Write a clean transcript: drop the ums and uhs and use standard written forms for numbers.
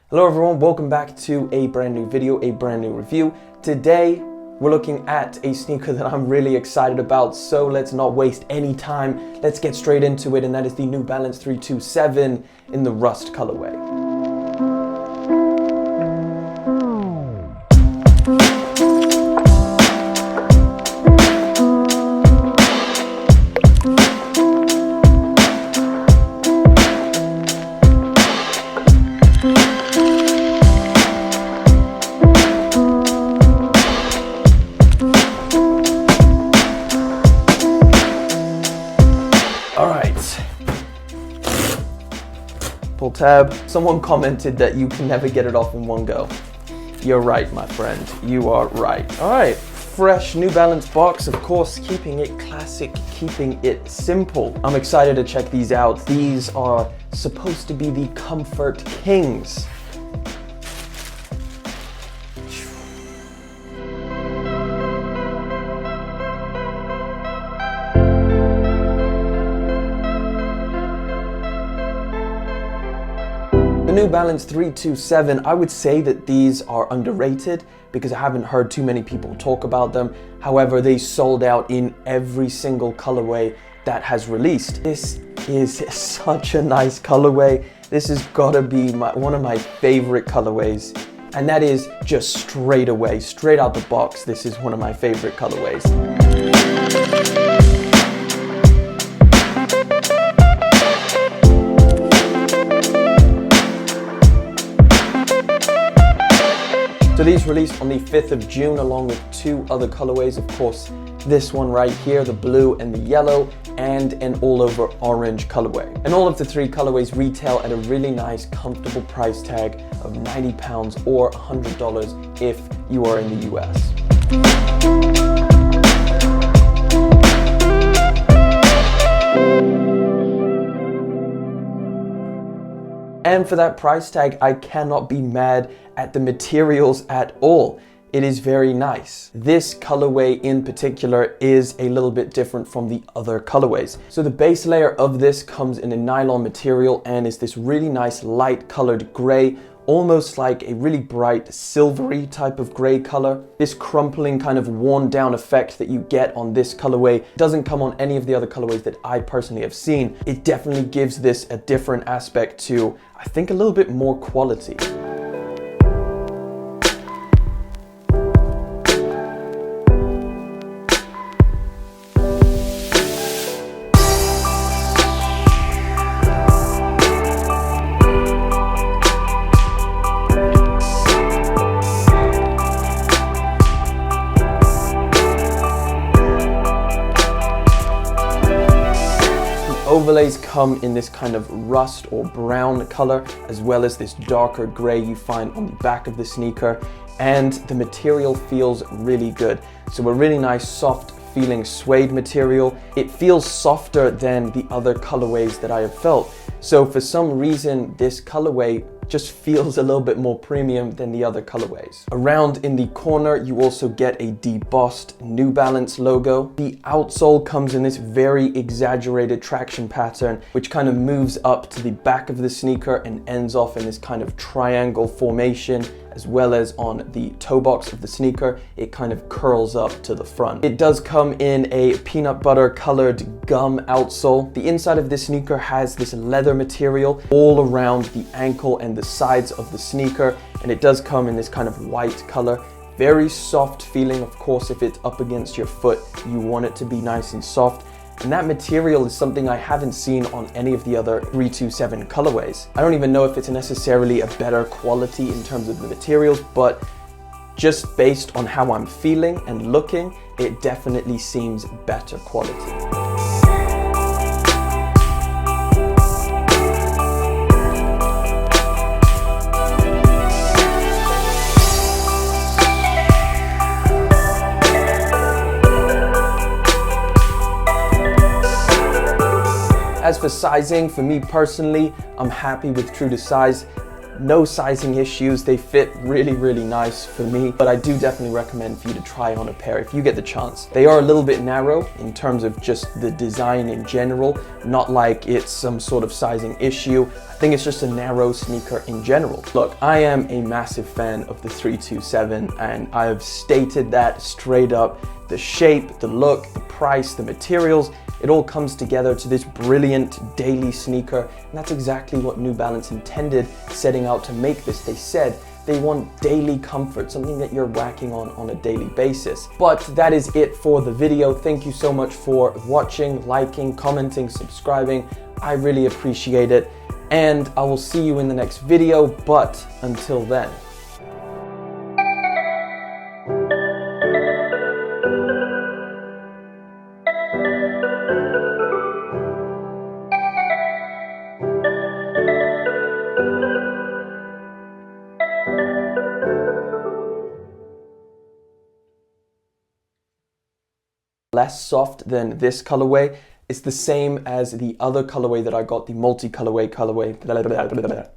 Hello everyone, welcome back to a brand new video, a brand new review. Today, we're looking at a sneaker that I'm really excited about, so let's not waste any time. Let's get straight into it, and that is the New Balance 327 in the Rust colorway. Pull tab. Someone commented that you can never get it off in one go. You're right, my friend. You are right. All right, fresh New Balance box. Of course, keeping it classic, keeping it simple. I'm excited to check these out. These are supposed to be the Comfort Kings. The New Balance 327, I would say that these are underrated because I haven't heard too many people talk about them. However, they sold out in every single colorway that has released. This is such a nice colorway. This has gotta be one of my favorite colorways. And that is just straight away, straight out the box. This is one of my favorite colorways. So these released on the 5th of June along with two other colorways, of course, this one right here, the blue and the yellow, and an all over orange colorway. And all of the three colorways retail at a really nice, comfortable price tag of £90 or $100 if you are in the US. And for that price tag, I cannot be mad at the materials at all. It is very nice. This colorway in particular is a little bit different from the other colorways. So the base layer of this comes in a nylon material and is this really nice light colored gray, almost like a really bright silvery type of gray color. This crumpling kind of worn down effect that you get on this colorway doesn't come on any of the other colorways that I personally have seen. It definitely gives this a different aspect to, I think, a little bit more quality. Overlays come in this kind of rust or brown color, as well as this darker gray you find on the back of the sneaker, and the material feels really good. So a really nice soft feeling suede material. It feels softer than the other colorways that I have felt. So for some reason, this colorway just feels a little bit more premium than the other colorways. Around in the corner, you also get a debossed New Balance logo. The outsole comes in this very exaggerated traction pattern, which kind of moves up to the back of the sneaker and ends off in this kind of triangle formation, as well as on the toe box of the sneaker, it kind of curls up to the front. It does come in a peanut butter colored gum outsole. The inside of this sneaker has this leather material all around the ankle and the sides of the sneaker, and it does come in this kind of white color. Very soft feeling. Of course, if it's up against your foot, you want it to be nice and soft. And that material is something I haven't seen on any of the other 327 colorways. I don't even know if it's necessarily a better quality in terms of the materials, but just based on how I'm feeling and looking, it definitely seems better quality. As for sizing, for me personally, I'm happy with true to size. no sizing issues. They fit really, really nice for me, but I do definitely recommend for you to try on a pair if you get the chance. They are a little bit narrow in terms of just the design in general, not like it's some sort of sizing issue. I think it's just a narrow sneaker in general. Look, I am a massive fan of the 327, and I have stated that straight up. The shape, the look, the price, the materials, it all comes together to this brilliant daily sneaker, and that's exactly what New Balance intended setting out to make this. They said they want daily comfort, something that you're whacking on a daily basis. But that is it for the video. Thank you so much for watching, liking, commenting, subscribing. I really appreciate it, and I will see you in the next video, but until then. Less soft than this colorway. It's the same as the other colorway that I got, the multi-colorway colorway.